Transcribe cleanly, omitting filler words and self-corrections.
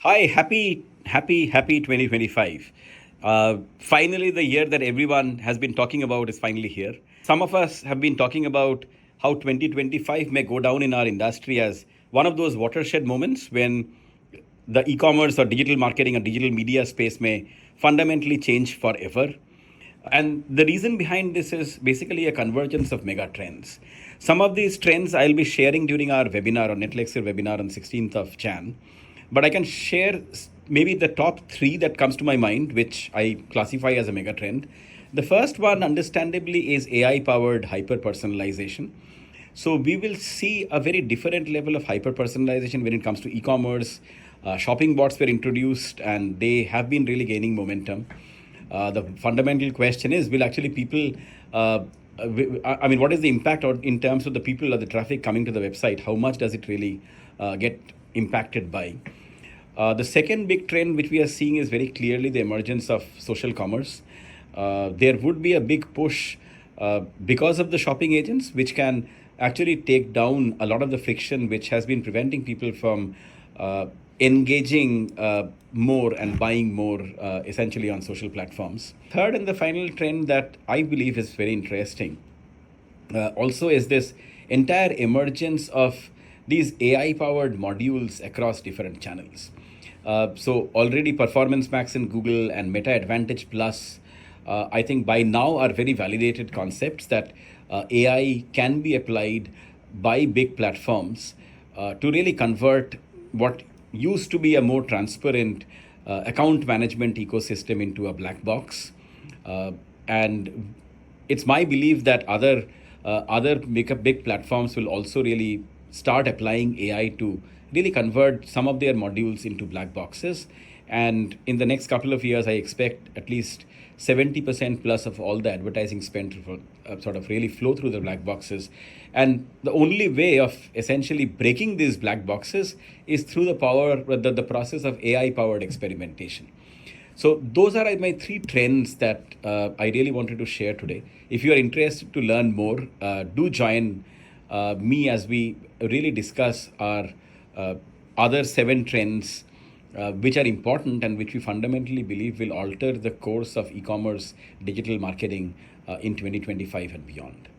Hi, happy 2025. Finally, the year that everyone has been talking about is finally here. Some of us have been talking about how 2025 may go down in our industry as one of those watershed moments when the e-commerce or digital marketing or digital media space may fundamentally change forever. And the reason behind this is basically a convergence of mega trends. Some of these trends I'll be sharing during our webinar or Netlexer webinar on 16th of Jan. But I can share maybe the top three that comes to my mind, which I classify as a mega trend. The first one, understandably, is AI powered hyper personalization. So we will see a very different level of hyper personalization when it comes to e-commerce. Shopping bots were introduced and they have been really gaining momentum. The fundamental question is, will actually people, I mean, what is the impact in terms of the people or the traffic coming to the website? How much does it really get impacted by? The second big trend which we are seeing is very clearly the emergence of social commerce. There would be a big push because of the shopping agents, which can actually take down a lot of the friction which has been preventing people from engaging more and buying more essentially on social platforms. Third and the final trend that I believe is very interesting also is this entire emergence of these AI powered modules across different channels. So already Performance Max in Google and Meta Advantage Plus, I think by now are very validated concepts that AI can be applied by big platforms to really convert what used to be a more transparent account management ecosystem into a black box. And it's my belief that other big platforms will also really start applying AI to really convert some of their modules into black boxes. And in the next couple of years, I expect at least 70% plus of all the advertising spent to sort of really flow through the black boxes. And the only way of essentially breaking these black boxes is through the process of AI powered experimentation. So those are my three trends that I really wanted to share today. If you are interested to learn more, do join me as we really discuss our other seven trends which are important and which we fundamentally believe will alter the course of e-commerce digital marketing in 2025 and beyond.